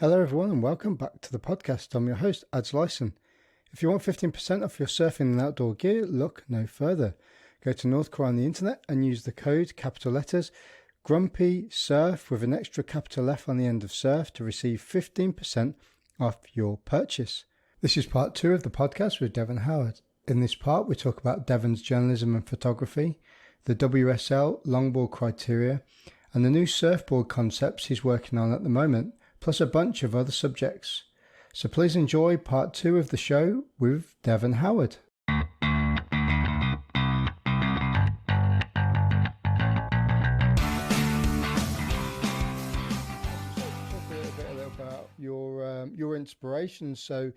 Hello everyone and welcome back to the podcast. I'm your host, Adz. If you want 15% off your surfing and outdoor gear, look no further. Go to Northcore on the internet and use the code, capital letters, Grumpy Surf with an extra capital F on the end of surf to receive 15% off your purchase. This is part 2 of the podcast with Devon Howard. In this part, we talk about Devon's journalism and photography, the WSL Longboard criteria, and the new surfboard concepts he's working on at the moment, plus a bunch of other subjects. So please enjoy part 2 of the show with Devon Howard. Talk a little about your inspirations. So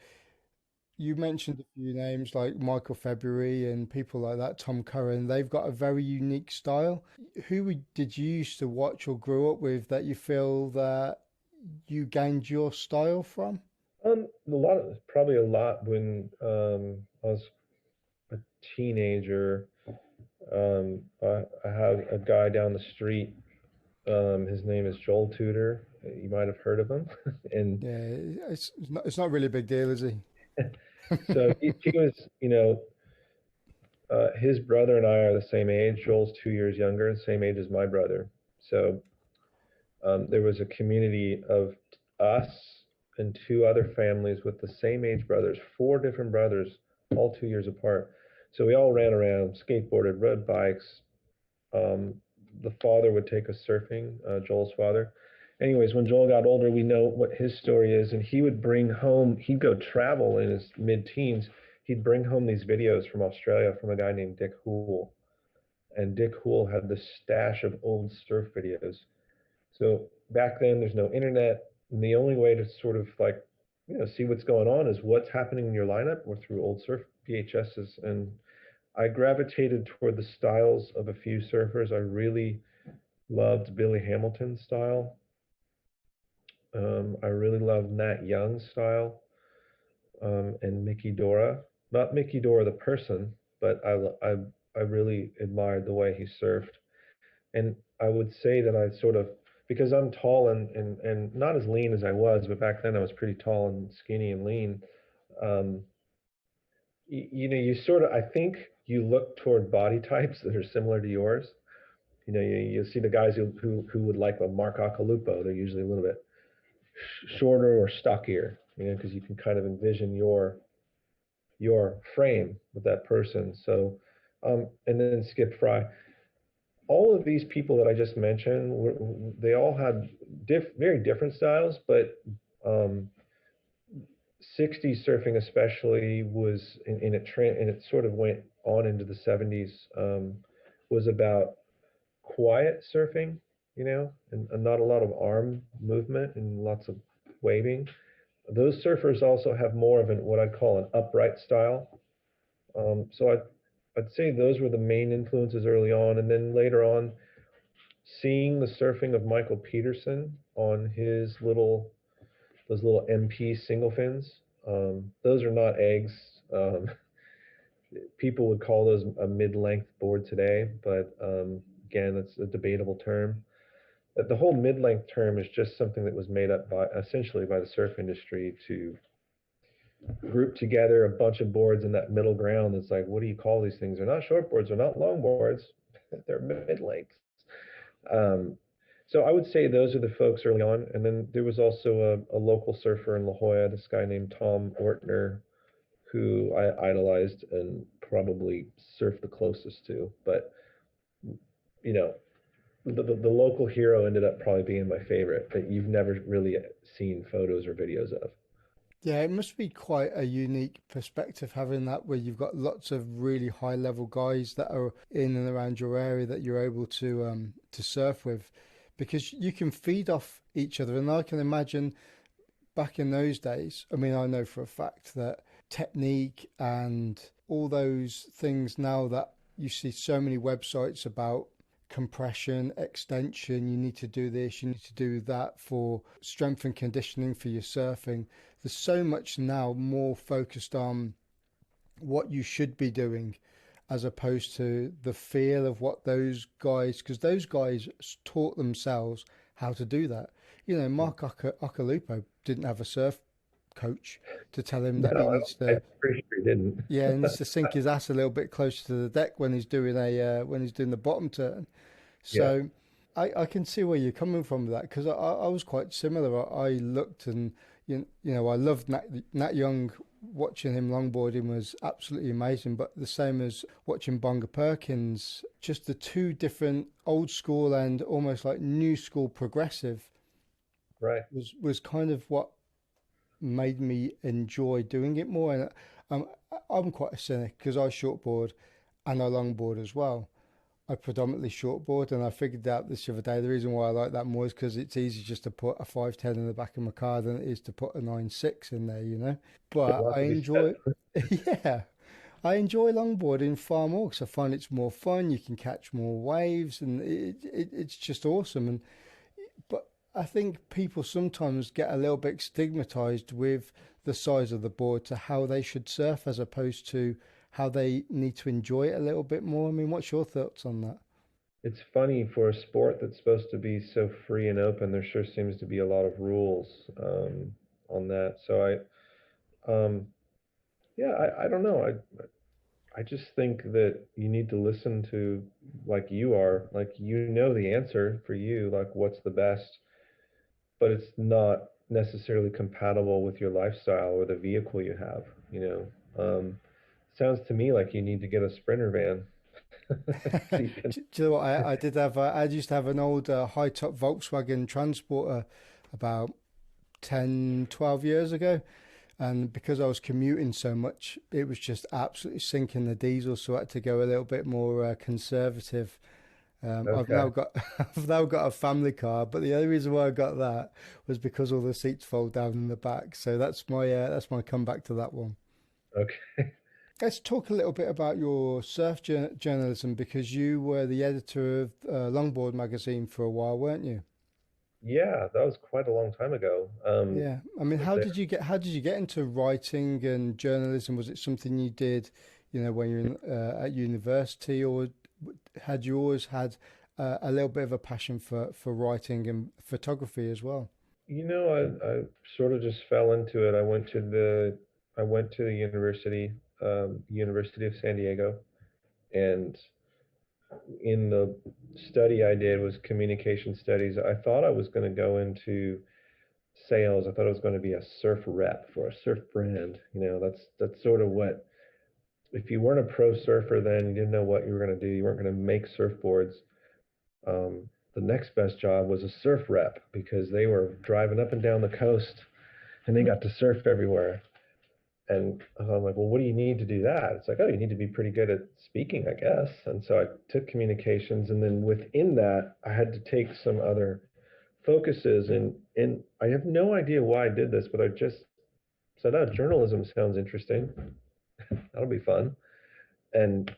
you mentioned a few names like Michael February and people like that, Tom Curran. They've got a very unique style. Who did you used to watch or grew up with that you feel that you gained your style from? Probably a lot when I was a teenager. I have a guy down the street. His name is Joel Tudor. You might have heard of him. And yeah, it's not really a big deal, is he? So he was, his brother and I are the same age. Joel's 2 years younger, same age as my brother. So there was a community of us and 2 other families with the same age brothers, 4 different brothers, all 2 years apart. So we all ran around, skateboarded, rode bikes. The father would take us surfing, Joel's father. Anyways, when Joel got older, we know what his story is, and he would bring home, he'd go travel in his mid-teens. He'd bring home these videos from Australia from a guy named Dick Hoole. And Dick Hoole had this stash of old surf videos. So back then, there's no internet, and the only way to sort of see what's going on is what's happening in your lineup or through old surf VHSs. And I gravitated toward the styles of a few surfers. I really loved Billy Hamilton's style. I really loved Nat Young's style, and Mickey Dora. Not Mickey Dora the person, but I really admired the way he surfed. And I would say that I sort of, because I'm tall and not as lean as I was, but back then I was pretty tall and skinny and lean. You sort of, I think you look toward body types that are similar to yours. You see the guys who would like a Mark Occhilupo. They're usually a little bit shorter or stockier, because you can kind of envision your frame with that person. So, and then Skip Fry. All of these people that I just mentioned, they all had very different styles, but 60s surfing especially was in a trend, and it sort of went on into the 70s, was about quiet surfing, and not a lot of arm movement and lots of waving. Those surfers also have more of what I'd call an upright style. So I'd say those were the main influences early on. And then later on, seeing the surfing of Michael Peterson on those little MP single fins. Those are not eggs. People would call those a mid-length board today, but again, that's a debatable term. The whole mid-length term is just something that was made up essentially by the surf industry to group together a bunch of boards in that middle ground. It's like, what do you call these things? They're not shortboards, they're not longboards, they're mid-lengths. So I would say those are the folks early on. And then there was also a local surfer in La Jolla, this guy named Tom Ortner, who I idolized and probably surfed the closest to. But, the local hero ended up probably being my favorite that you've never really seen photos or videos of. Yeah, it must be quite a unique perspective having that, where you've got lots of really high level guys that are in and around your area that you're able to surf with, because you can feed off each other. And I can imagine back in those days, I know for a fact that technique and all those things now that you see so many websites about compression, extension, you need to do this, you need to do that for strength and conditioning for your surfing. There's so much now more focused on what you should be doing as opposed to the feel of what those guys, because those guys taught themselves how to do that. Mark Occhilupo didn't have a surf coach to tell him that he No, needs I'm to, pretty sure he didn't. yeah, he needs to sink his ass a little bit closer to the deck when he's doing when he's doing the bottom turn. Yeah, So I can see where you're coming from with that, because I was quite similar. I looked and you know I loved Nat Young. Watching him longboarding was absolutely amazing, but the same as watching Bonga Perkins, just the two different old school and almost like new school progressive right. was kind of what made me enjoy doing it more. And um, I'm quite a cynic because I shortboard and I longboard as well. I predominantly shortboard, and I figured out this other day the reason why I like that more is because it's easy just to put a 510 in the back of my car than it is to put a 9.6 in there, you know. There's a But lot I to be said. enjoy, yeah, I enjoy longboarding far more because I find it's more fun. You can catch more waves, and it's just awesome. And but I think people sometimes get a little bit stigmatized with the size of the board to how they should surf as opposed to how they need to enjoy it a little bit more. I mean, what's your thoughts on that? It's funny for a sport that's supposed to be so free and open. There sure seems to be a lot of rules on that. So yeah, I don't know. I just think that you need to listen to like you are, like you know the answer for you, like what's the best, but it's not necessarily compatible with your lifestyle or the vehicle you have, you know. Sounds to me like you need to get a Sprinter van. So you can, Do you know what? I did have, I used to have an old high top Volkswagen Transporter about 10, 12 years ago. And because I was commuting so much, it was just absolutely sinking the diesel. So I had to go a little bit more conservative. I've okay, now got I've now got a family car, but the only reason why I got that was because all the seats fold down in the back. So that's my comeback to that one. okay. Let's talk a little bit about your journalism because you were the editor of Longboard magazine for a while, weren't you? Yeah, that was quite a long time ago. Yeah. I mean, I was there. how did you get into writing and journalism? Was it something you did, you know, when you're at university, or had you always had a little bit of a passion for writing and photography as well? You know, I sort of just fell into it. I went to the University of San Diego, and in the study I did was communication studies. I thought I was going to go into sales. I thought I was going to be a surf rep for a surf brand. You know, that's sort of what, if you weren't a pro surfer, then you didn't know what you were going to do. You weren't going to make surfboards. The next best job was a surf rep because they were driving up and down the coast and they got to surf everywhere. And I'm like, well, what do you need to do that? It's like, oh, you need to be pretty good at speaking, I guess. And so I took communications, and then within that, I had to take some other focuses. And I have no idea why I did this, but I just said, oh, journalism sounds interesting. That'll be fun. And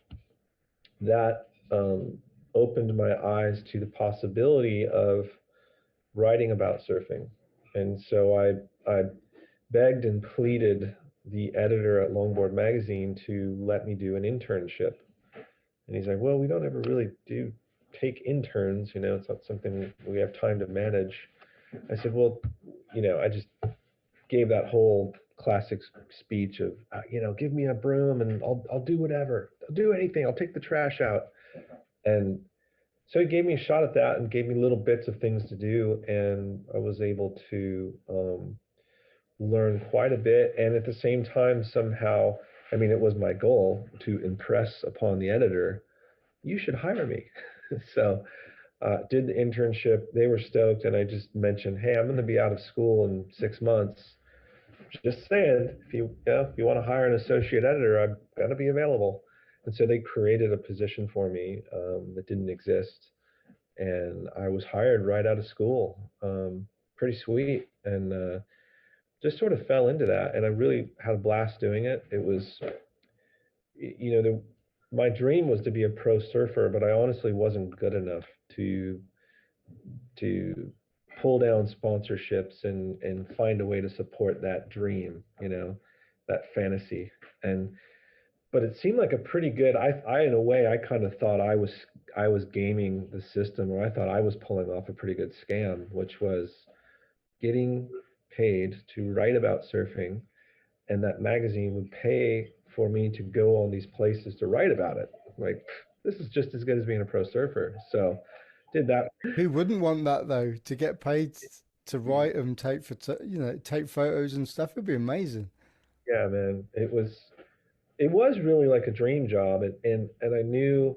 that opened my eyes to the possibility of writing about surfing. And so I begged and pleaded the editor at Longboard magazine to let me do an internship. And he's like, well, we don't ever really do take interns, you know, it's not something we have time to manage. I said, well, you know, I just gave that whole classic speech of, you know, give me a broom and I'll do whatever. I'll do anything. I'll take the trash out. And so he gave me a shot at that and gave me little bits of things to do, and I was able to learn quite a bit. And at the same time, somehow, I mean, it was my goal to impress upon the editor, you should hire me. So did the internship. They were stoked, and I just mentioned, hey, I'm going to be out of school in 6 months. Just saying, if you want to hire an associate editor, I've got to be available. And so they created a position for me that didn't exist, and I was hired right out of school. Pretty sweet, and just sort of fell into that, and I really had a blast doing it. It was, you know, my dream was to be a pro surfer, but I honestly wasn't good enough to to pull down sponsorships and find a way to support that dream, you know, that fantasy. And but it seemed like a pretty good, I in a way I kind of thought I was gaming the system, or I thought I was pulling off a pretty good scam, which was getting paid to write about surfing, and that magazine would pay for me to go on these places to write about it. Like, this is just as good as being a pro surfer. So did that. Who wouldn't want that though? To get paid to write them, take photos and stuff. It'd be amazing. Yeah, man, it was really like a dream job, and I knew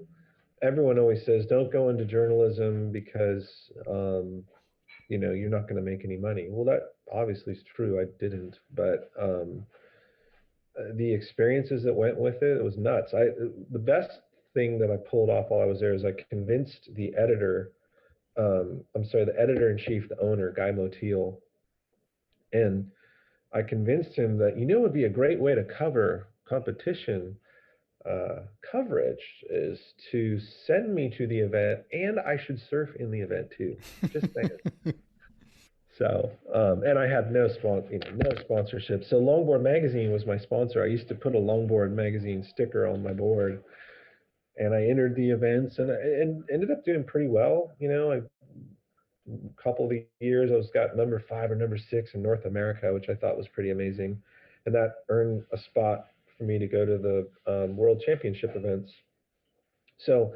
everyone always says don't go into journalism because you're not going to make any money. Well, that obviously is true. I didn't, but the experiences that went with it, it was nuts. The best thing that I pulled off while I was there is I convinced the editor, I'm sorry, the editor in chief, the owner, Guy Motil, and I convinced him that it would be a great way to cover competition coverage is to send me to the event, and I should surf in the event too. Just saying. So, and I had no sponsorship. So Longboard Magazine was my sponsor. I used to put a Longboard Magazine sticker on my board, and I entered the events and ended up doing pretty well. A couple of years I was got number 5 or number 6 in North America, which I thought was pretty amazing, and that earned a spot for me to go to the World Championship events. So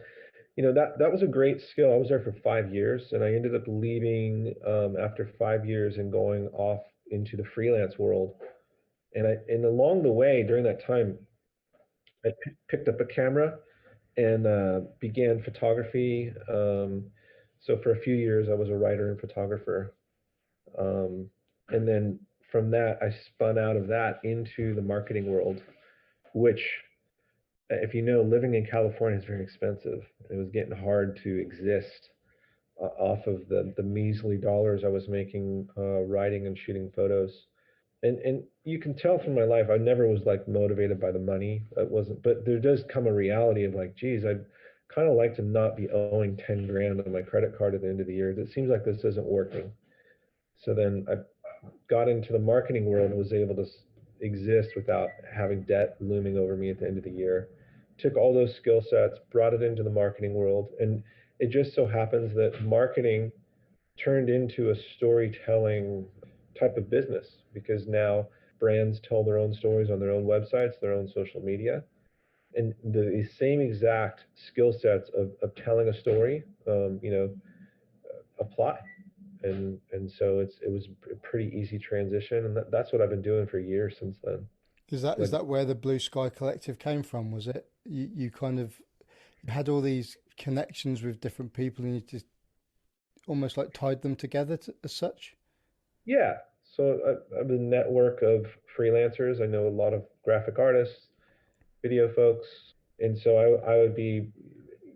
that was a great skill. I was there for 5 years, and I ended up leaving after 5 years and going off into the freelance world. And along the way, during that time, I picked up a camera and began photography. So for a few years, I was a writer and photographer, and then from that, I spun out of that into the marketing world, which, if living in California is very expensive. It was getting hard to exist off of the measly dollars I was making writing and shooting photos. And you can tell from my life, I never was like motivated by the money. It wasn't, but there does come a reality of like, geez, I'd kind of like to not be owing 10 grand on my credit card at the end of the year. It seems like this isn't working. So then I got into the marketing world and was able to exist without having debt looming over me at the end of the year. Took all those skill sets, brought it into the marketing world, and it just so happens that marketing turned into a storytelling type of business because now brands tell their own stories on their own websites, their own social media, and the same exact skill sets of telling a story, apply. And so it was a pretty easy transition, and that's what I've been doing for years since then. Is Like, that where the Blue Sky Collective came from? Was it you kind of had all these connections with different people and you just almost like tied them together as such? yeah, so I have a network of freelancers. I know a lot of graphic artists, video folks, and so I would be,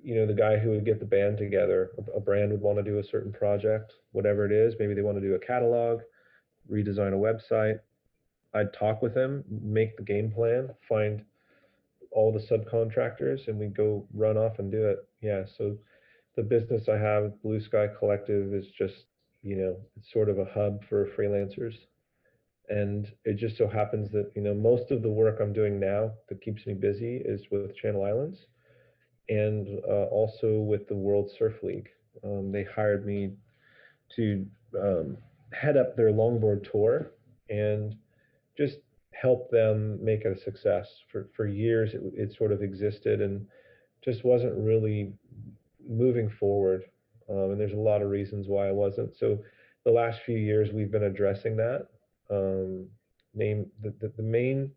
the guy who would get the band together. A brand would want to do a certain project, whatever it is. Maybe they want to do a catalog, redesign a website. I'd talk with them, make the game plan, find all the subcontractors, and we go run off and do it. Yeah. So the business I have, Blue Sky Collective, is just, it's sort of a hub for freelancers. And it just so happens that, most of the work I'm doing now that keeps me busy is with Channel Islands and also with the World Surf League. They hired me to head up their longboard tour and just help them make it a success. For years, it sort of existed and just wasn't really moving forward. And there's a lot of reasons why I wasn't. So the last few years, we've been addressing that. The main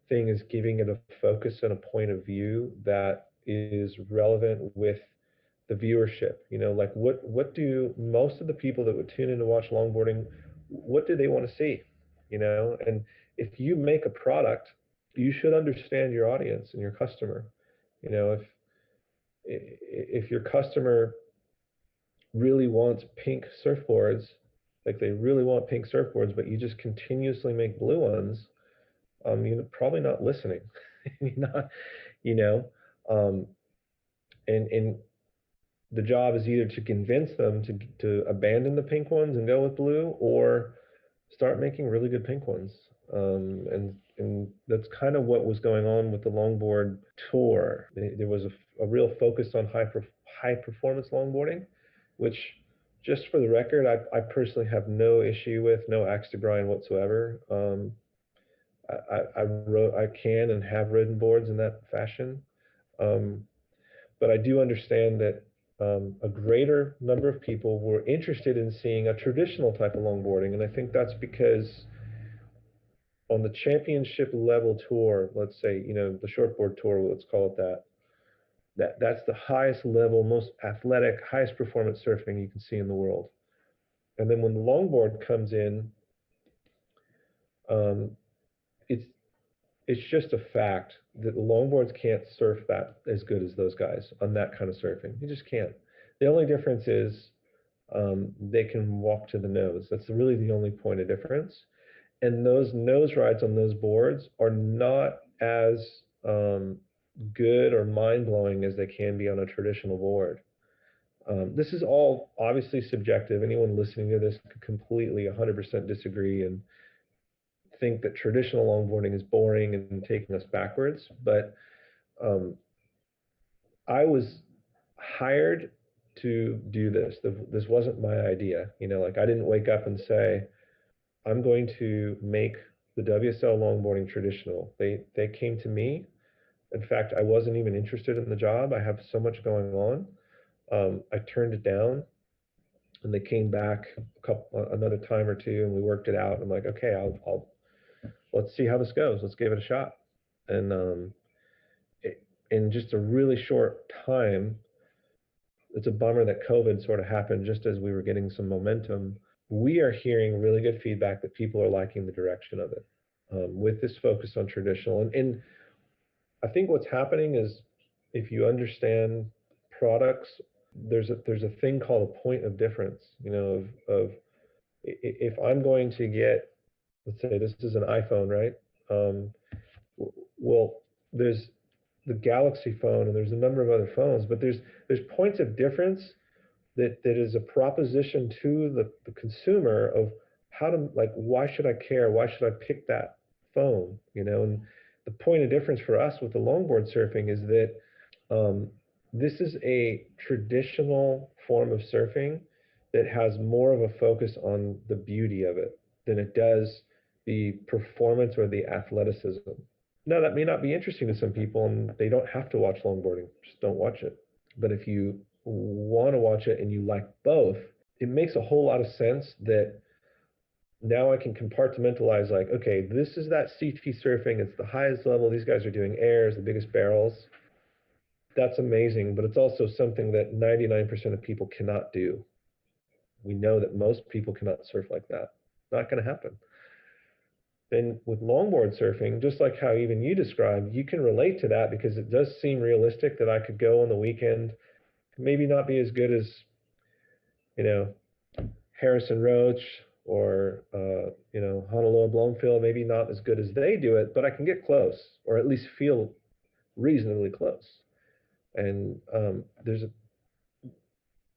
thing is giving it a focus and a point of view that is relevant with the viewership. Like what do most of the people that would tune in to watch longboarding, what do they want to see? And if you make a product, you should understand your audience and your customer. If your customer really wants pink surfboards, like they really want pink surfboards, but you just continuously make blue ones, you're probably not listening. You're not, you know, um, and the job is either to convince them to abandon the pink ones and go with blue, or start making really good pink ones. And that's kind of what was going on with the longboard tour. There was a real focus on high performance longboarding, which just for the record, I personally have no issue with, no axe to grind whatsoever. I can and have ridden boards in that fashion. Um, but I do understand that a greater number of people were interested in seeing a traditional type of longboarding. And I think that's because on the championship level tour, let's say, the shortboard tour, let's call it that, that's the highest level, most athletic, highest performance surfing you can see in the world. And then when the longboard comes in, um, it's it's just a fact that the longboards can't surf that as good as those guys on that kind of surfing. You just can't. The only difference is they can walk to the nose. That's really the only point of difference. And those nose rides on those boards are not as good or mind blowing as they can be on a traditional board. This is all obviously subjective. Anyone listening to this could completely 100% disagree and think that traditional longboarding is boring and taking us backwards. But um, I was hired to do this. This wasn't my idea. Like I didn't wake up and say, I'm going to make the WSL longboarding traditional. They came to me. In fact, I wasn't even interested in the job. I have so much going on. I turned it down, and they came back another time or two, and we worked it out. I'm like, okay, I'll let's see how this goes. Let's give it a shot. And in just a really short time, it's a bummer that COVID sort of happened just as we were getting some momentum. We are hearing really good feedback that people are liking the direction of it with this focus on traditional. And I think what's happening is if you understand products, there's a thing called a point of difference, of if I'm going to get, let's say this is an iPhone, right? Well, there's the Galaxy phone and there's a number of other phones, but there's points of difference that is a proposition to the consumer of how to, like, why should I care? Why should I pick that phone? And the point of difference for us with the longboard surfing is that this is a traditional form of surfing that has more of a focus on the beauty of it than it does the performance or the athleticism. Now, that may not be interesting to some people, and they don't have to watch longboarding. Just don't watch it. But if you want to watch it and you like both, it makes a whole lot of sense that now I can compartmentalize, like, okay, this is that CT surfing. It's the highest level. These guys are doing airs, the biggest barrels. That's amazing, but it's also something that 99% of people cannot do. We know that most people cannot surf like that. Not going to happen. Then with longboard surfing, just like how even you described, you can relate to that because it does seem realistic that I could go on the weekend, maybe not be as good as, Harrison Roach or, Honolulu Bloomfield, maybe not as good as they do it, but I can get close or at least feel reasonably close. And there's a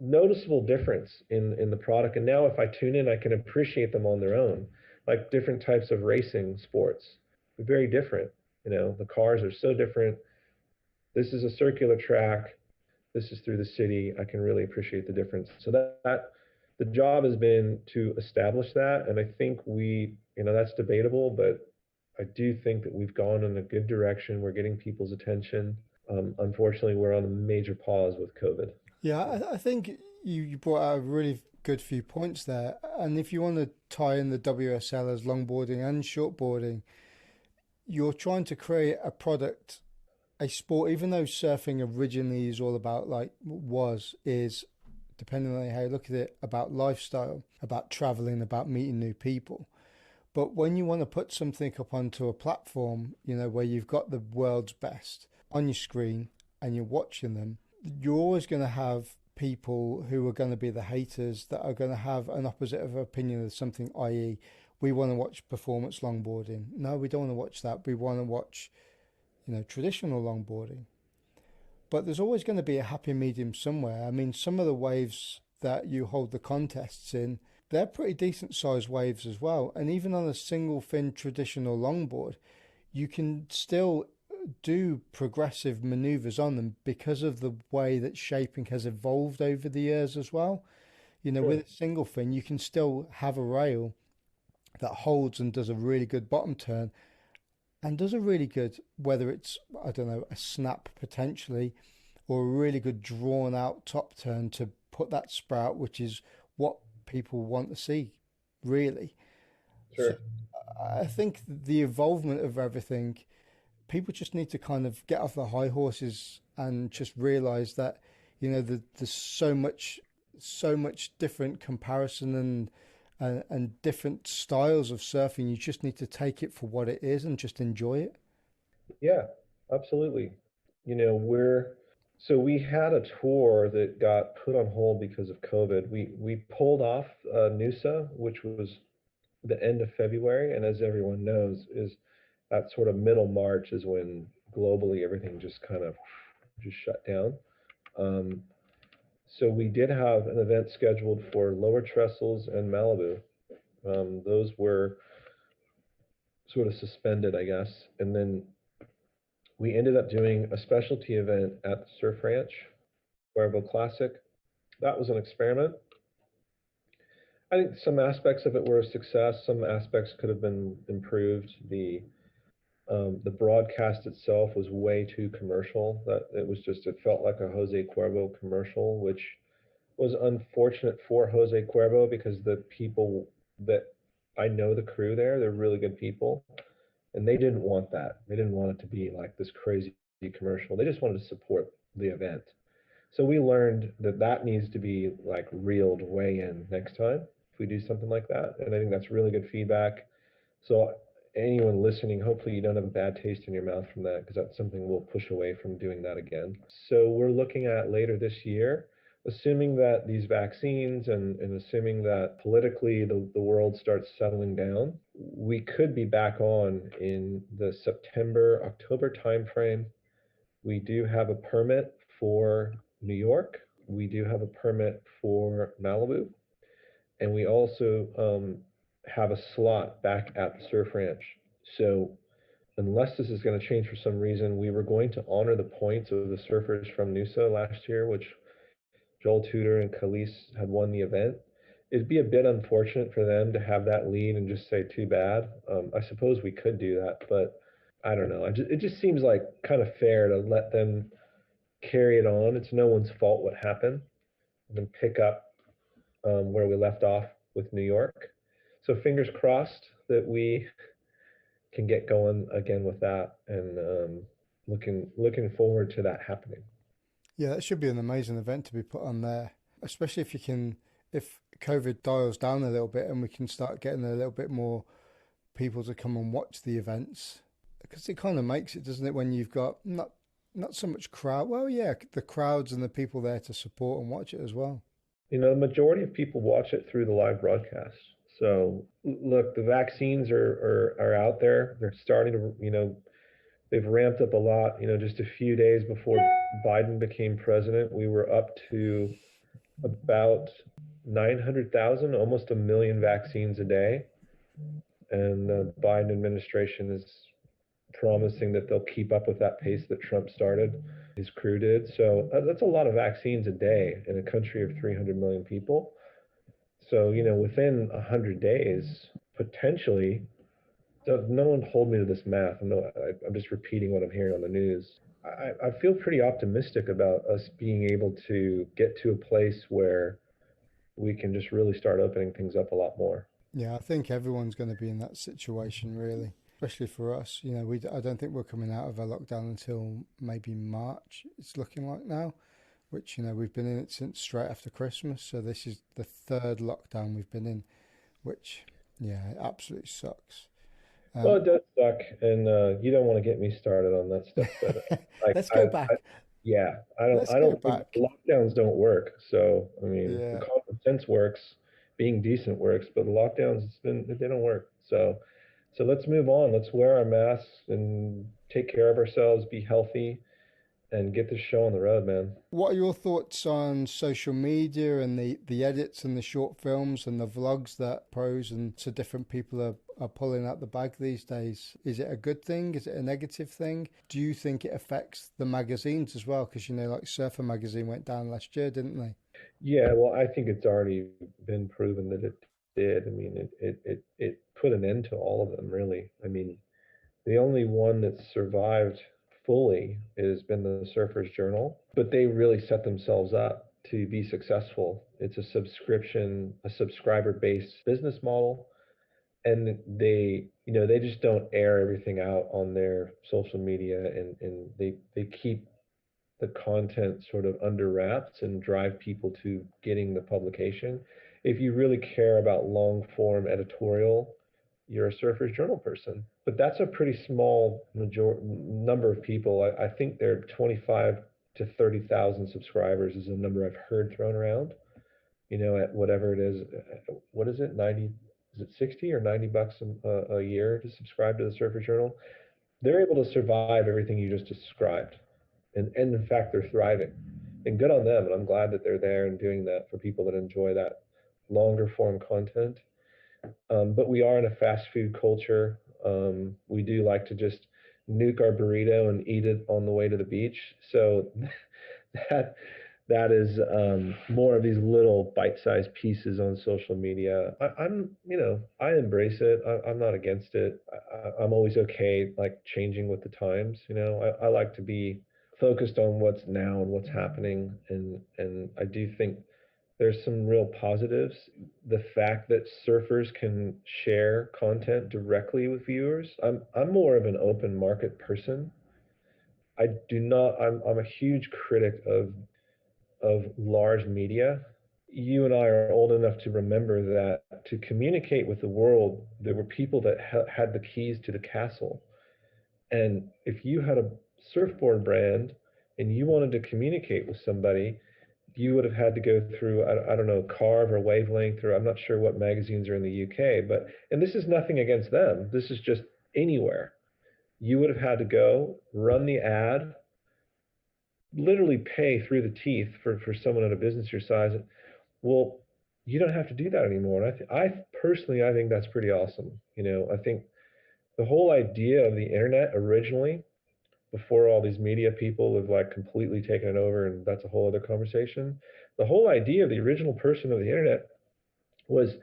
noticeable difference in the product. And now if I tune in, I can appreciate them on their own. Like different types of racing sports, they're very different. The cars are so different. This is a circular track. This is through the city. I can really appreciate the difference. So that the job has been to establish that. And I think that's debatable, but I do think that we've gone in a good direction. We're getting people's attention. Unfortunately, we're on a major pause with COVID. Yeah, I think you brought out a really good few points there. And if you want to tie in the WSL as longboarding and shortboarding, you're trying to create a product, a sport, even though surfing originally is all about, is, depending on how you look at it, about lifestyle, about traveling, about meeting new people. But when you want to put something up onto a platform, where you've got the world's best on your screen and you're watching them, you're always going to have people who are going to be the haters that are going to have an opposite of opinion of something, i.e., we want to watch performance longboarding. No, we don't want to watch that. We want to watch, traditional longboarding. But there's always going to be a happy medium somewhere. I mean, some of the waves that you hold the contests in, they're pretty decent sized waves as well. And even on a single fin traditional longboard, you can still do progressive maneuvers on them because of the way that shaping has evolved over the years as well. You know, Sure. with a single fin, you can still have a rail that holds and does a really good bottom turn and does a really good, whether it's, I don't know, a snap potentially, or a really good drawn out top turn to put that sprout, which is what people want to see, really. So Sure. I think the evolvement of everything, people just need to kind of get off their high horses and just realize that, there's so much different comparison and different styles of surfing. You just need to take it for what it is and just enjoy it. Yeah, absolutely. You know, we had a tour that got put on hold because of COVID. We pulled off Noosa, which was the end of February, and as everyone knows, is that sort of middle March is when globally everything just kind of just shut down. Um, so we did have an event scheduled for Lower Trestles and Malibu. Those were sort of suspended, I guess, and then we ended up doing a specialty event at the Surf Ranch, Cuervo Classic. That was an experiment. I think some aspects of it were a success. Some aspects could have been improved. The broadcast itself was way too commercial. That it felt like a Jose Cuervo commercial, which was unfortunate for Jose Cuervo because the people that I know the crew there, they're really good people, and they didn't want that. They didn't want it to be like this crazy commercial. They just wanted to support the event. So we learned that that needs to be like reeled way in next time if we do something like that. And I think that's really good feedback. So anyone listening, hopefully you don't have a bad taste in your mouth from that because that's something we'll push away from doing that again. So we're looking at later this year, assuming that these vaccines and assuming that politically the world starts settling down, we could be back on in the September, October timeframe. We do have a permit for New York. We do have a permit for Malibu. And we also have a slot back at the Surf Ranch. So, unless this is going to change for some reason, we were going to honor the points of the surfers from Noosa last year, which Joel Tudor and Khalees had won the event. It'd be a bit unfortunate for them to have that lead and just say too bad. I suppose we could do that, but I don't know. It just seems like kind of fair to let them carry it on. It's no one's fault what happened, and then pick up where we left off with New York. So fingers crossed that we can get going again with that, and looking forward to that happening. Yeah, that should be an amazing event to be put on there, especially if COVID dials down a little bit and we can start getting a little bit more people to come and watch the events. Because it kind of makes it, doesn't it, when you've got not so much crowd. Well, yeah, the crowds and the people there to support and watch it as well. You know, the majority of people watch it through the live broadcast. So look, the vaccines are out there. They're starting to, they've ramped up a lot. You know, just a few days before Biden became president, we were up to about 900,000, almost a million vaccines a day. And the Biden administration is promising that they'll keep up with that pace that Trump started, his crew did. So that's a lot of vaccines a day in a country of 300 million people. So, within 100 days, potentially, no one hold me to this math. I'm just repeating what I'm hearing on the news. I feel pretty optimistic about us being able to get to a place where we can just really start opening things up a lot more. Yeah, I think everyone's going to be in that situation, really, especially for us. I don't think we're coming out of a lockdown until maybe March, it's looking like now, which, we've been in it since straight after Christmas. So this is the third lockdown we've been in, which, yeah, it absolutely sucks. Well, Um, it does suck, and you don't want to get me started on that stuff. But like, let's go back. yeah, Let's I go don't think back. lockdowns don't work. So, I mean, the Yeah. common sense works, being decent works, but the lockdowns, they don't work. So let's move on. Let's wear our masks and take care of ourselves, be healthy, and get this show on the road, man. What are your thoughts on social media and the edits and the short films and the vlogs that pros and so different people are pulling out the bag these days? Is it a good thing? Is it a negative thing? Do you think it affects the magazines as well? Because, like Surfer Magazine went down last year, didn't they? Yeah, well, I think it's already been proven that it did. I mean, it put an end to all of them, really. I mean, the only one that's survived fully has been the Surfer's Journal, but they really set themselves up to be successful. It's a subscription, a subscriber-based business model, and they just don't air everything out on their social media, and they keep the content sort of under wraps and drive people to getting the publication. If you really care about long form editorial, you're a Surfer's Journal person. But that's a pretty small number of people. I think there are 25 to 30,000 subscribers is a number I've heard thrown around, at whatever it is. What is it? 90, is it 60 or 90 bucks a year to subscribe to the Surfer's Journal? They're able to survive everything you just described, and in fact they're thriving, and good on them, and I'm glad that they're there and doing that for people that enjoy that longer form content. But we are in a fast food culture. We do like to just nuke our burrito and eat it on the way to the beach, so that that is more of these little bite-sized pieces on social media. I embrace it. I'm not against it. I'm always okay, like changing with the times. I like to be focused on what's now and what's happening, and I do think there's some real positives. The fact that surfers can share content directly with viewers. I'm more of an open market person. I do not. I'm a huge critic of large media. You and I are old enough to remember that to communicate with the world, there were people that had the keys to the castle. And if you had a surfboard brand and you wanted to communicate with somebody, you would have had to go through, I don't know, Carve or Wavelength, or I'm not sure what magazines are in the UK, and this is nothing against them. This is just anywhere. You would have had to go run the ad, literally pay through the teeth for someone at a business your size. Well, you don't have to do that anymore. And I personally, I think that's pretty awesome. I think the whole idea of the internet originally, before all these media people have like completely taken it over, and that's a whole other conversation. The whole idea of the original person of the internet was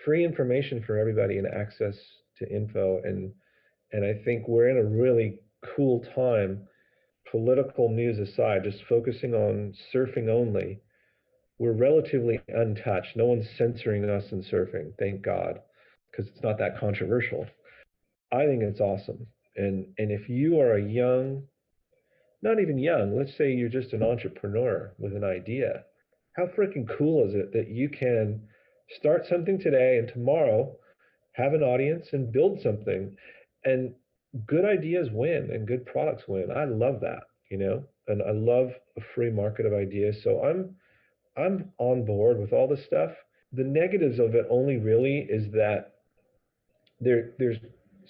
free information for everybody and access to info. And I think we're in a really cool time, political news aside, just focusing on surfing only. We're relatively untouched. No one's censoring us in surfing, thank God, because it's not that controversial. I think it's awesome. And if you are a young, not even young, let's say you're just an entrepreneur with an idea, how freaking cool is it that you can start something today and tomorrow have an audience and build something, and good ideas win and good products win. I love that. And I love a free market of ideas. So I'm on board with all this stuff. The negatives of it only really is that there's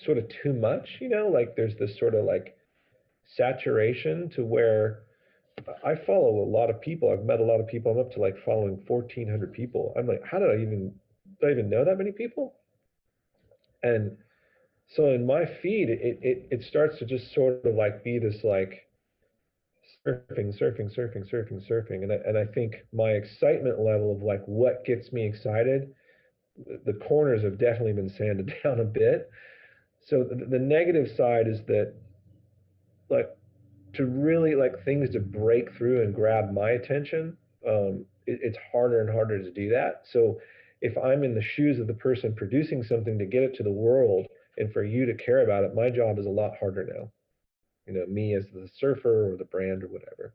sort of too much. Like there's this sort of like saturation to where I follow a lot of people. I've met a lot of people. I'm up to like following 1,400 people. I'm like, how did I even know that many people? And so in my feed, it starts to just sort of like be this like surfing, surfing, surfing, surfing, surfing. And I think my excitement level of like what gets me excited, the corners have definitely been sanded down a bit. So the negative side is that, like, to really like things to break through and grab my attention, it's harder and harder to do that. So if I'm in the shoes of the person producing something to get it to the world and for you to care about it, my job is a lot harder now. Me as the surfer or the brand or whatever.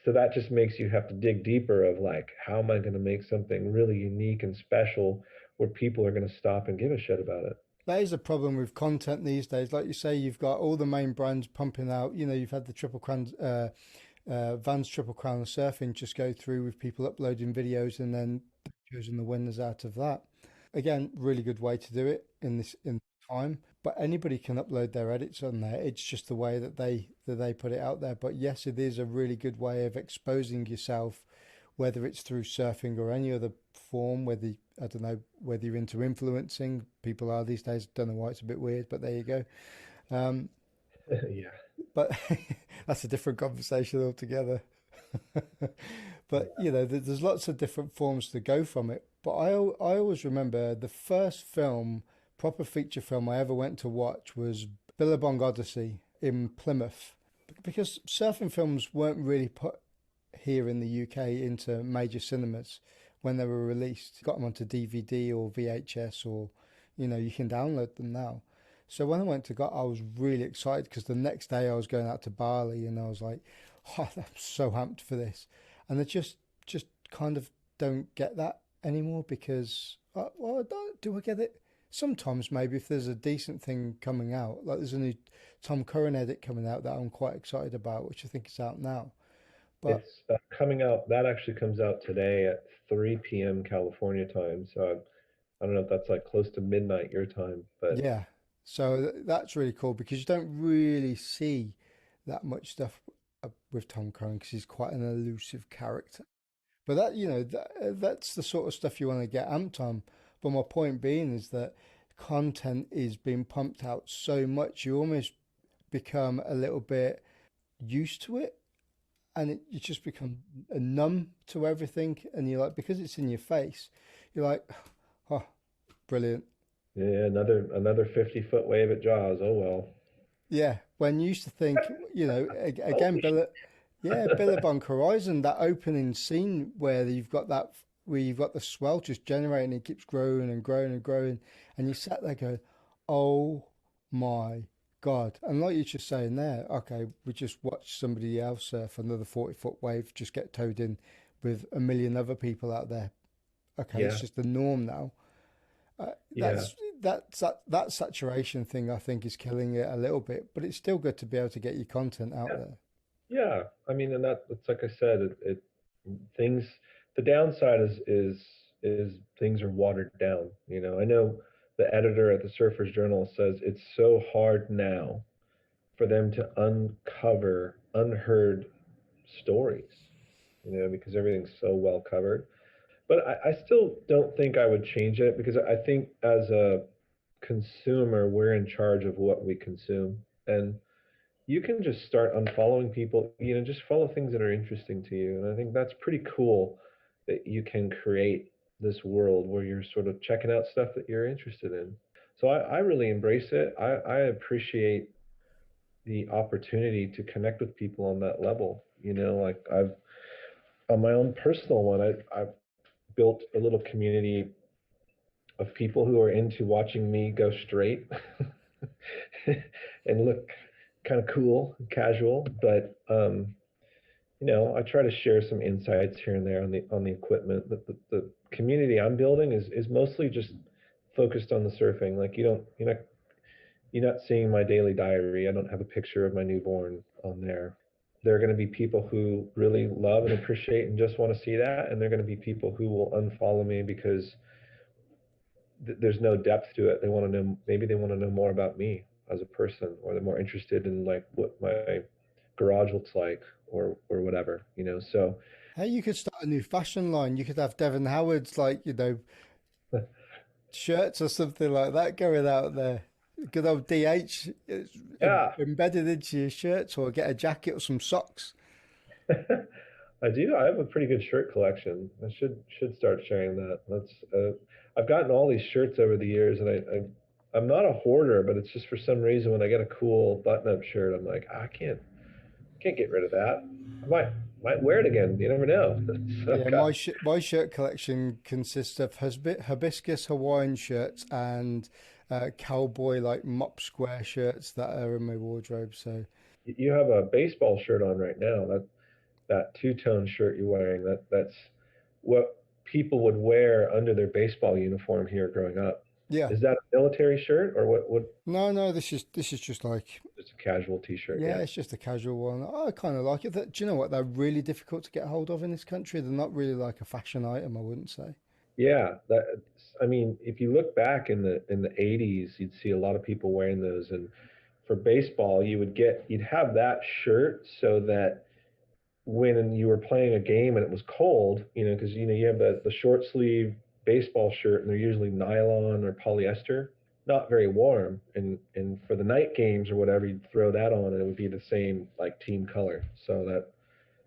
So that just makes you have to dig deeper of like, how am I going to make something really unique and special where people are going to stop and give a shit about it? That is a problem with content these days. Like you say, you've got all the main brands pumping out. You've had the Triple Crown, Vans Triple Crown Surfing just go through with people uploading videos and then choosing the winners out of that. Again, really good way to do it in time. But anybody can upload their edits on there. It's just the way that they put it out there. But yes, it is a really good way of exposing yourself, whether it's through surfing or any other form. Whether I don't know whether you're into influencing, people are these days. Don't know why it's a bit weird, but there you go. Um, Yeah. but that's a different conversation altogether. But you know, there's lots of different forms to go from it. But I always remember the first film, proper feature film I ever went to watch was Billabong Odyssey in Plymouth, because surfing films weren't really put here in the UK into major cinemas when they were released. Got them onto DVD or VHS, or you know, you can download them now. So when I went to I was really excited because the next day I was going out to Bali, and I was like, oh, I'm so amped for this. And I just kind of don't get that anymore because, well, do I get it? Sometimes maybe if there's a decent thing coming out, like there's a new Tom Curran edit coming out that I'm quite excited about, which I think is out now. But It's coming out. That actually comes out today at 3 p.m. California time. So I don't know if that's like close to midnight your time, but yeah, so that's really cool because you don't really see that much stuff with Tom Curran because he's quite an elusive character. But that, you know, that's the sort of stuff you want to get amped on. But my point being is that content is being pumped out so much, you almost become a little bit used to it, and you just become numb to everything. And you're like, because it's in your face, you're like, oh, brilliant. yeah, another 50-foot wave at Jaws. Oh well. Yeah, when you used to think, you know, again, Holy sh- Yeah, Billabong Horizon, that opening scene where you've got the swell just generating, it keeps growing and growing and growing, and you sat there going, "Oh my God!" And like you're just saying there, okay, we just watched somebody else surf another 40-foot wave, just get towed in with a million other people out there. Okay, it's Yeah, just the norm now. Uh, yeah, that saturation thing, I think, is killing it a little bit, but it's still good to be able to get your content out yeah, there. yeah. I mean, and that's like I said, it things. The downside is things are watered down. You know, I know the editor at the Surfers Journal says it's so hard now for them to uncover unheard stories. You know, because everything's so well covered. But I still don't think I would change it because I think as a consumer, we're in charge of what we consume. And you can just start unfollowing people, you know, just follow things that are interesting to you. And I think that's pretty cool that you can create this world where you're sort of checking out stuff that you're interested in. So I really embrace it. I appreciate the opportunity to connect with people on that level. You know, like I've on my own personal one, I've built a little community of people who are into watching me go straight and look kind of cool, casual, but you know, I try to share some insights here and there on the equipment. The community I'm building is mostly just focused on the surfing. Like you're not seeing my daily diary. I don't have a picture of my newborn on there. There are going to be people who really love and appreciate and just want to see that, and there are going to be people who will unfollow me because there's no depth to it. They want to know, maybe they want to know more about me as a person, or they're more interested in like what my garage looks like, or whatever, you know. So Hey, you could start a new fashion line. You could have Devon Howard's, like, you know, shirts or something like that going out there. Good old DH yeah, embedded into your shirts, or get a jacket or some socks. I do. I have a pretty good shirt collection. I should start sharing that. That's I've gotten all these shirts over the years, and I'm not a hoarder, but it's just for some reason when I get a cool button-up shirt, I'm like, "Ah, I can't get rid of that. I might wear it again. You never know." So I've Yeah, got my shirt collection consists of hibiscus Hawaiian shirts and cowboy like mop square shirts that are in my wardrobe. So you have a baseball shirt on right now. That two-tone shirt you're wearing, that's what people would wear under their baseball uniform here growing up. yeah, Is that a military shirt or what no, this is just like, just a casual t-shirt? yeah, Yeah. it's just a casual one. I kind of like it. Do you know what? They're really difficult to get hold of in this country. They're not really like a fashion item, I wouldn't say. Yeah, that I mean, if you look back in the 80s, you'd see a lot of people wearing those, and for baseball, you'd have that shirt so that when you were playing a game and it was cold, you know, because you know you have the short sleeve baseball shirt and they're usually nylon or polyester, not very warm. And for the night games or whatever, you'd throw that on and it would be the same like team color. So that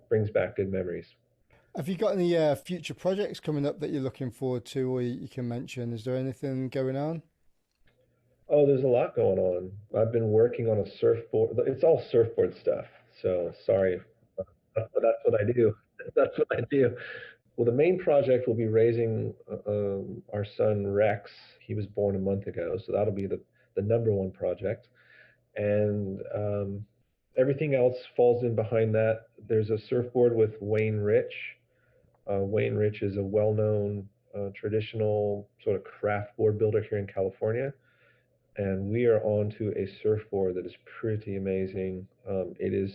brings back good memories. Have you got any future projects coming up that you're looking forward to, or you can mention? Is there anything going on? Oh, there's a lot going on. I've been working on a surfboard. It's all surfboard stuff. So sorry, but that's what I do. That's what I do. Well, the main project will be raising our son Rex. He was born a month ago, so that'll be the number one project. And everything else falls in behind that. There's a surfboard with Wayne Rich. Wayne Rich is a well-known traditional sort of craft board builder here in California, and we are on to a surfboard that is pretty amazing. It is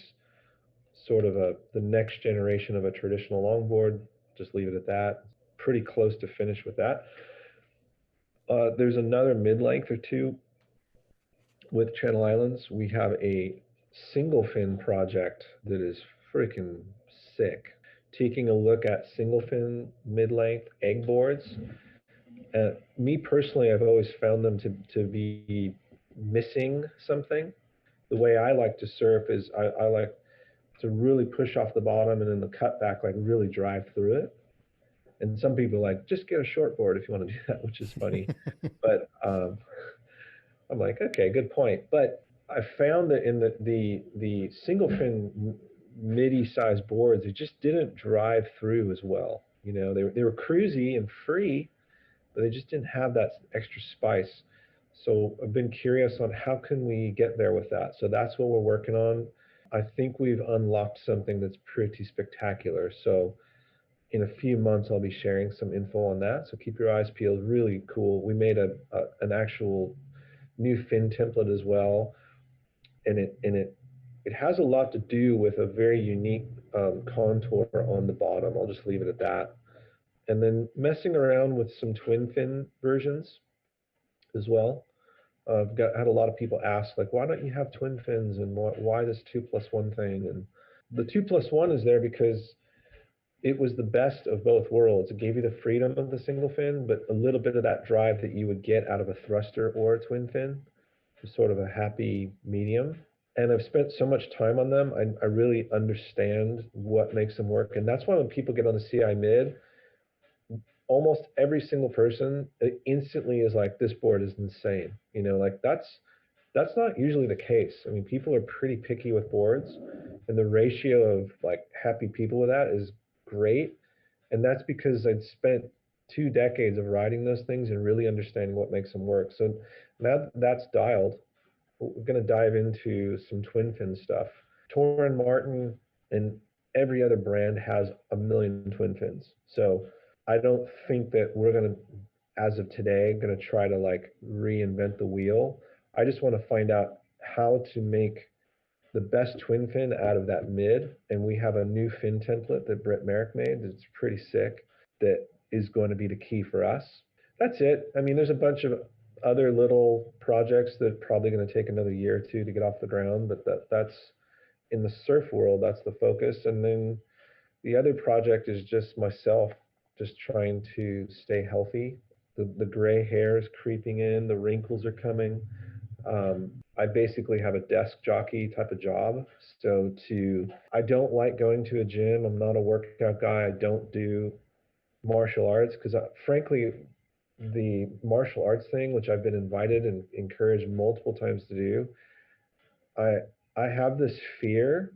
sort of the next generation of a traditional longboard. Just leave it at that. Pretty close to finish with that. There's another mid-length or two with Channel Islands. We have a single fin project that is freaking sick. Taking a look at single fin mid-length egg boards. Me personally, I've always found them to be missing something. The way I like to surf is I like to really push off the bottom and then the cutback like really drive through it. And some people are like, just get a shortboard if you want to do that, which is funny. But I'm like, okay, good point. But I found that in the single fin midi size boards, it just didn't drive through as well. You know, they were cruisy and free, but they just didn't have that extra spice. So I've been curious on how can we get there with that. So that's what we're working on. I think we've unlocked something that's pretty spectacular. So in a few months, I'll be sharing some info on that. So keep your eyes peeled. Really cool. We made an actual new fin template as well, and it has a lot to do with a very unique contour on the bottom. I'll just leave it at that. And then messing around with some twin fin versions as well. Had a lot of people ask like, why don't you have twin fins and why this 2+1 thing? And the 2+1 is there because it was the best of both worlds. It gave you the freedom of the single fin, but a little bit of that drive that you would get out of a thruster or a twin fin. Sort of a happy medium. And I've spent so much time on them, I really understand what makes them work. And that's why when people get on the CI mid, almost every single person instantly is like, this board is insane. You know, like that's not usually the case. I mean, people are pretty picky with boards, and the ratio of like happy people with that is great. And that's because I'd spent 2 decades of riding those things and really understanding what makes them work. So now that's dialed, we're going to dive into some twin fin stuff. Torren Martin and every other brand has a million twin fins. So I don't think that we're going to, as of today, going to try to like reinvent the wheel. I just want to find out how to make the best twin fin out of that mid. And we have a new fin template that Brett Merrick made that's pretty sick that is going to be the key for us. That's it. I mean, there's a bunch of other little projects that are probably going to take another year or two to get off the ground, but that's in the surf world, that's the focus. And then the other project is just myself, just trying to stay healthy. The gray hair is creeping in, the wrinkles are coming. I basically have a desk jockey type of job. So I don't like going to a gym. I'm not a workout guy. I don't do martial arts because frankly, the martial arts thing, which I've been invited and encouraged multiple times to do, I have this fear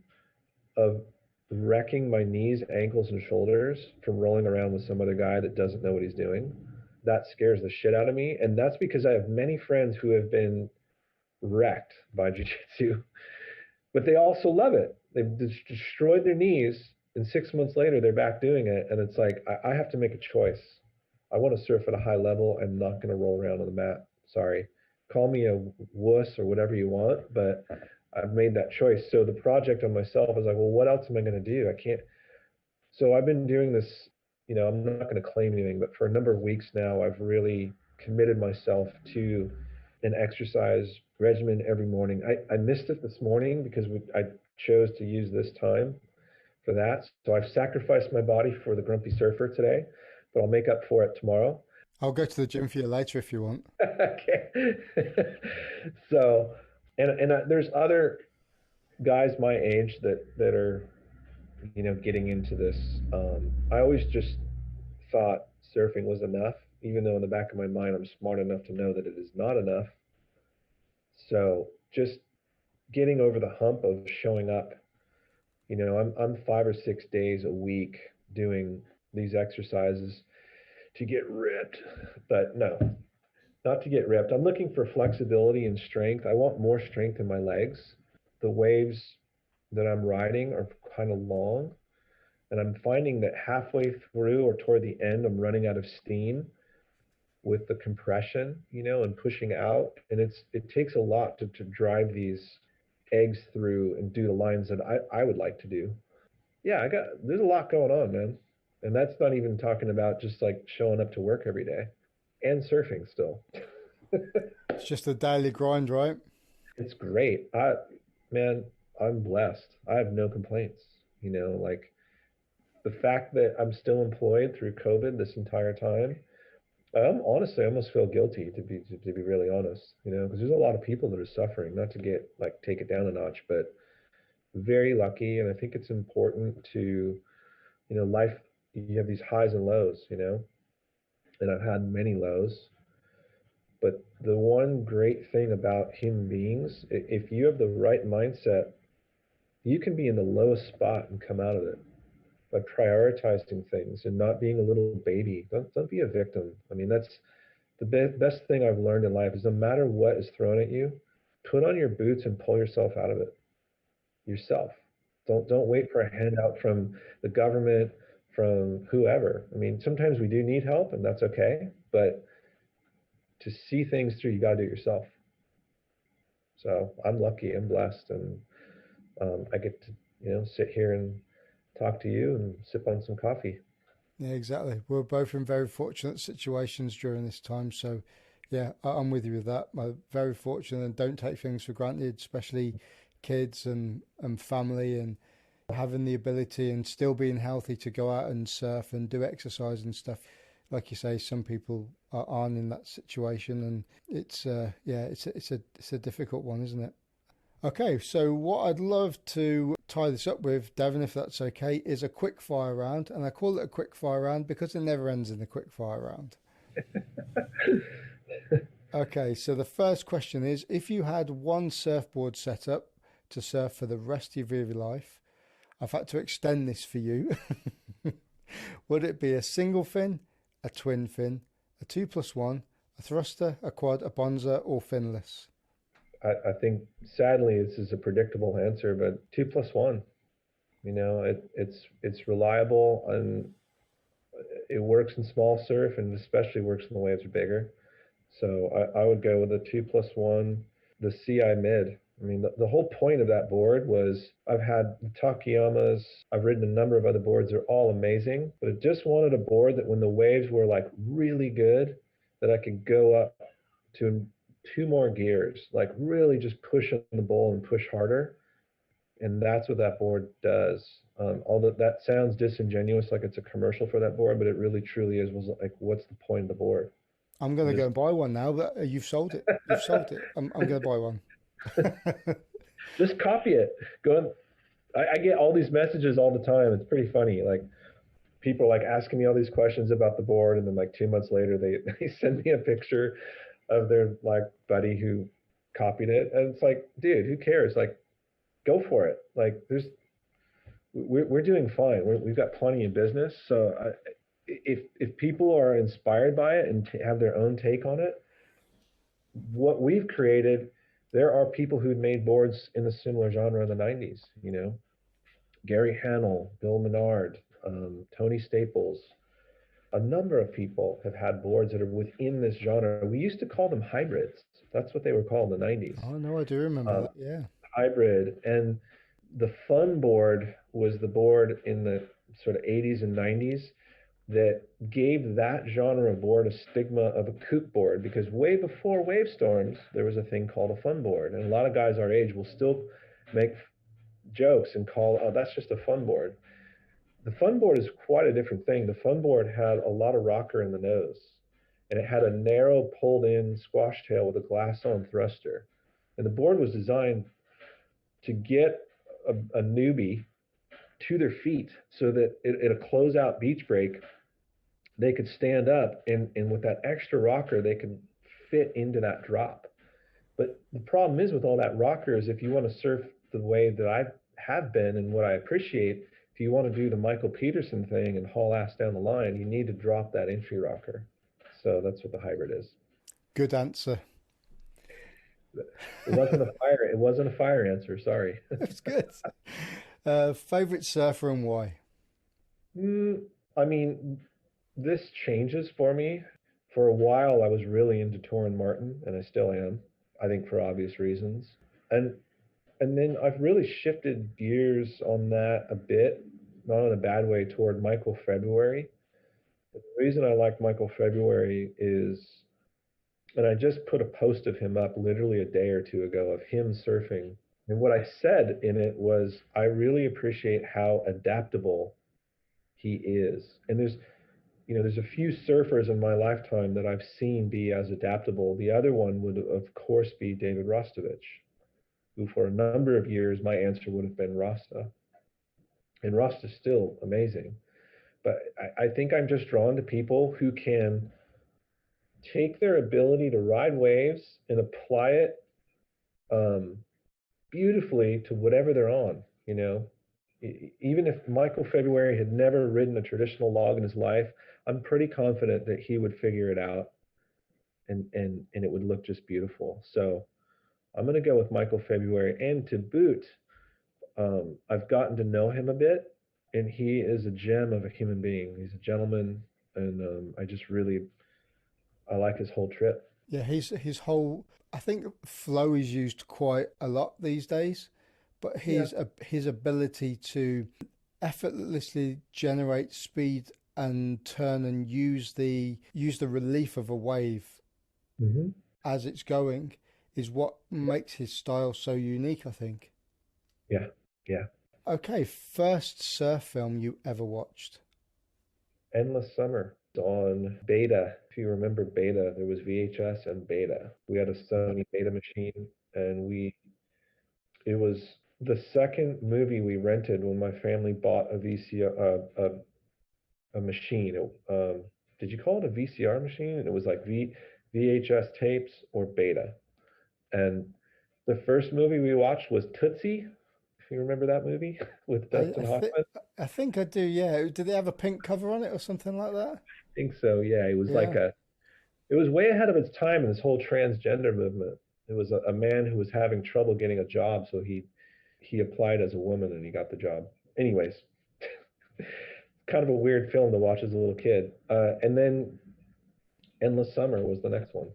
of wrecking my knees, ankles, and shoulders from rolling around with some other guy that doesn't know what he's doing. That scares the shit out of me. And that's because I have many friends who have been wrecked by jiu-jitsu, but they also love it. They've destroyed their knees, and 6 months later, they're back doing it. And it's like, I have to make a choice. I want to surf at a high level. I'm not going to roll around on the mat. Sorry. Call me a wuss or whatever you want, but I've made that choice. So the project on myself is like, well, what else am I going to do? I can't. So I've been doing this, you know, I'm not going to claim anything, but for a number of weeks now, I've really committed myself to an exercise regimen every morning. I missed it this morning because I chose to use this time for that. So I've sacrificed my body for the grumpy surfer today, but I'll make up for it tomorrow. I'll go to the gym for you later if you want. Okay. So, and there's other guys my age that are getting into this. I always just thought surfing was enough, even though in the back of my mind I'm smart enough to know that it is not enough. So just getting over the hump of showing up. I'm 5 or 6 days a week doing these exercises to get ripped, but no, not to get ripped. I'm looking for flexibility and strength. I want more strength in my legs. The waves that I'm riding are kind of long, and I'm finding that halfway through or toward the end, I'm running out of steam with the compression, and pushing out. And it takes a lot to drive these eggs through and do the lines that I would like to do. Yeah, there's a lot going on, man. And that's not even talking about just like showing up to work every day and surfing still. It's just a daily grind, right? It's great. Man, I'm blessed. I have no complaints. Like the fact that I'm still employed through COVID this entire time, honestly, I almost feel guilty to be really honest, because there's a lot of people that are suffering, not to get like take it down a notch, but very lucky. And I think it's important to, life, you have these highs and lows, and I've had many lows. But the one great thing about human beings, if you have the right mindset, you can be in the lowest spot and come out of it by prioritizing things and not being a little baby. Don't be a victim. I mean, that's the best thing I've learned in life is no matter what is thrown at you, put on your boots and pull yourself out of it yourself. Don't wait for a handout from the government, from whoever. I mean, sometimes we do need help, and that's okay. But to see things through, you got to do it yourself. So I'm lucky, I'm blessed, and I get to sit here and talk to you and sip on some coffee. Yeah, exactly. We're both in very fortunate situations during this time. So, yeah, I'm with you with that. I'm very fortunate and don't take things for granted, especially kids and family and having the ability and still being healthy to go out and surf and do exercise and stuff. Like you say, some people aren't in that situation, and it's yeah, it's a difficult one, isn't it? Okay, so what I'd love to tie this up with, Devon, if that's okay, is a quick fire round. And I call it a quick fire round because it never ends in a quick fire round. Okay, so the first question is if you had one surfboard setup to surf for the rest of your life, I've had to extend this for you. Would it be a single fin, a twin fin, a 2+1, a thruster, a quad, a bonzer, or finless? I think sadly this is a predictable answer, but 2+1. It's reliable and it works in small surf and especially works when the waves are bigger. So I would go with a 2+1, the CI mid. I mean, the whole point of that board was I've had the Takiyamas, I've ridden a number of other boards, they're all amazing, but I just wanted a board that when the waves were like really good, that I could go up to two more gears, like really just push on the bowl and push harder. And that's what that board does. Although that sounds disingenuous, like it's a commercial for that board, but it really truly is. Was like, what's the point of the board? I'm going to go and buy one now, but you've sold it. You've sold it. I'm going to buy one. Just copy it. Go and I get all these messages all the time. It's pretty funny. Like people like asking me all these questions about the board, and then like 2 months later, they send me a picture of their like buddy who copied it, and it's like, dude, who cares? Like, go for it. Like, we're doing fine. We've got plenty of business. So if people are inspired by it and have their own take on it, what we've created, there are people who'd made boards in the similar genre in the 90s. Gary Hannell, Bill Menard, Tony Staples. A number of people have had boards that are within this genre. We used to call them hybrids. That's what they were called in the 90s. Oh, no, I do remember that. Yeah. Hybrid. And the fun board was the board in the sort of 80s and 90s that gave that genre of board a stigma of a kook board, because way before wave storms, there was a thing called a fun board. And a lot of guys our age will still make jokes and call, oh, that's just a fun board. The fun board is quite a different thing. The fun board had a lot of rocker in the nose, and it had a narrow pulled in squash tail with a glass on thruster. And the board was designed to get a newbie to their feet so that at a closeout beach break, they could stand up and with that extra rocker, they could fit into that drop. But the problem is with all that rocker is if you want to surf the way that I have been and what I appreciate, if you want to do the Michael Peterson thing and haul ass down the line, you need to drop that entry rocker. So that's what the hybrid is. Good answer. It wasn't a fire. It wasn't a fire answer. Sorry. That's good. Favorite surfer and why? I mean, this changes for me. For a while, I was really into Torrin Martin, and I still am. I think for obvious reasons. And and then I've really shifted gears on that a bit, not in a bad way, toward Michael February. The reason I like Michael February is, and I just put a post of him up literally a day or two ago of him surfing. And what I said in it was, I really appreciate how adaptable he is. And there's a few surfers in my lifetime that I've seen be as adaptable. The other one would, of course, be David Rostovich, who for a number of years, my answer would have been Rasta. And Rasta's still amazing. But I think I'm just drawn to people who can take their ability to ride waves and apply it beautifully to whatever they're on, Even if Michael February had never ridden a traditional log in his life, I'm pretty confident that he would figure it out and it would look just beautiful. So I'm going to go with Michael February. And to boot, I've gotten to know him a bit, and he is a gem of a human being. He's a gentleman, and I like his whole trip. Yeah, his whole. I think flow is used quite a lot these days, but his ability to effortlessly generate speed and turn and use the relief of a wave as it's going is what makes his style so unique, I think. Yeah, yeah. Okay, first surf film you ever watched? Endless Summer on Beta. If you remember Beta, there was VHS and Beta. We had a Sony Beta machine, and it was the second movie we rented when my family bought a VCR, a machine. Did you call it a VCR machine? And it was like VHS tapes or Beta. And the first movie we watched was Tootsie. If you remember that movie with Dustin Hoffman. I think I do, yeah. Did they have a pink cover on it or something like that? I think so, yeah. It was it was way ahead of its time in this whole transgender movement. It was a man who was having trouble getting a job, so he applied as a woman and he got the job. Anyways, kind of a weird film to watch as a little kid. And then Endless Summer was the next one.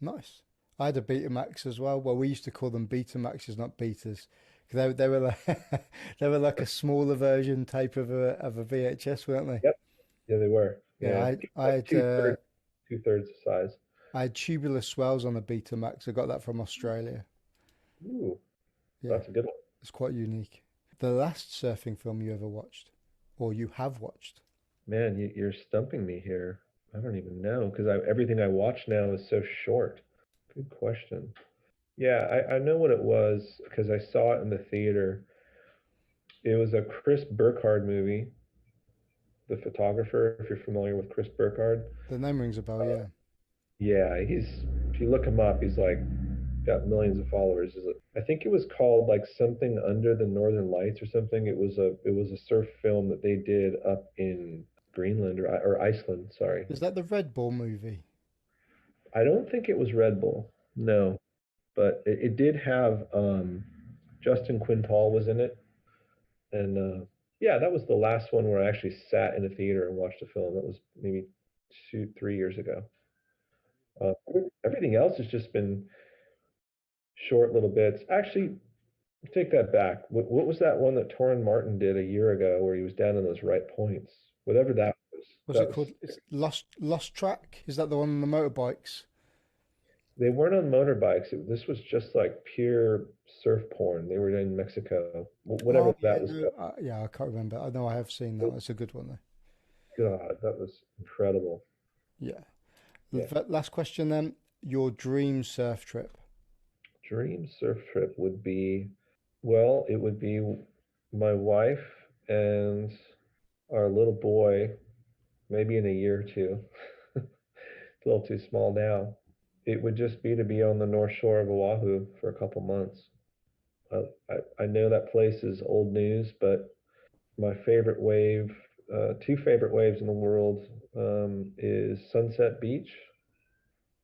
Nice. I had a Betamax as well. Well, we used to call them Betamaxes, not betas. They were like they were like a smaller version type of a VHS, weren't they? Yep. Yeah, they were. Yeah, I had two-thirds the size. I had Tubular Swells on the Betamax. I got that from Australia. Ooh, yeah, that's a good one. It's quite unique. The last surfing film you ever watched, or you have watched? Man, you're stumping me here. I don't even know because everything I watch now is so short. Good question. Yeah, I know what it was because I saw it in the theater. It was a Chris Burkard movie, the photographer, if you're familiar with Chris Burkard. The name rings a bell, yeah. Yeah, if you look him up, he's like got millions of followers. I think it was called like something Under the Northern Lights or something. It was a surf film that they did up in Greenland or Iceland, sorry. Is that the Red Bull movie? I don't think it was Red Bull. No. But it did have Justin Quintal was in it. And yeah, that was the last one where I actually sat in a theater and watched a film. That was maybe 3 years ago. Everything else has just been short little bits. Actually, take that back. What was that one that Torrin Martin did a year ago where he was down in those right points? Whatever that was. What's it called? It's Lost Track? Is that the one on the motorbikes? They weren't on motorbikes. This was just like pure surf porn. They were in Mexico. Whatever that was. Yeah, I can't remember. I know I have seen that. It's a good one, though. God, that was incredible. Yeah. Last question then. Your dream surf trip? Dream surf trip would be, well, it would be my wife and our little boy, maybe in a year or two, it's a little too small now. It would just be to be on the North Shore of Oahu for a couple months. I know that place is old news, but my favorite wave, two favorite waves in the world, is Sunset Beach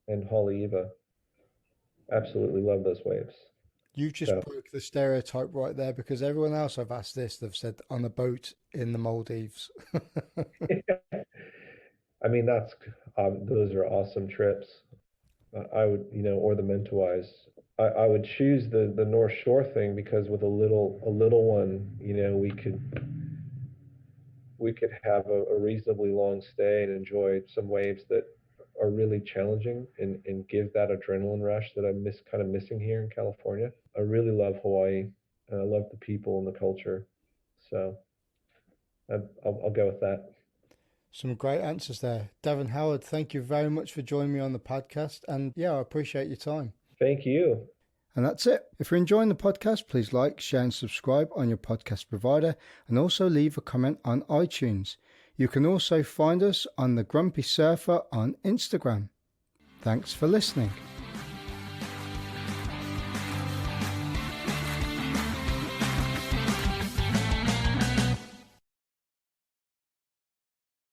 and Haleiwa. Absolutely love those waves. You've just So, broke the stereotype right there, because everyone else I've asked this, they've said on a boat in the Maldives. I mean, those are awesome trips. I would, or the Mentawais. I would choose the North Shore thing because with a little one, we could have a reasonably long stay and enjoy some waves that are really challenging and give that adrenaline rush that I'm kind of missing here in California. I really love Hawaii. And I love the people and the culture. So I'll go with that. Some great answers there. Devon Howard, thank you very much for joining me on the podcast. And yeah, I appreciate your time. Thank you. And that's it. If you're enjoying the podcast, please like, share, and subscribe on your podcast provider, and also leave a comment on iTunes. You can also find us on The Grumpy Surfer on Instagram. Thanks for listening.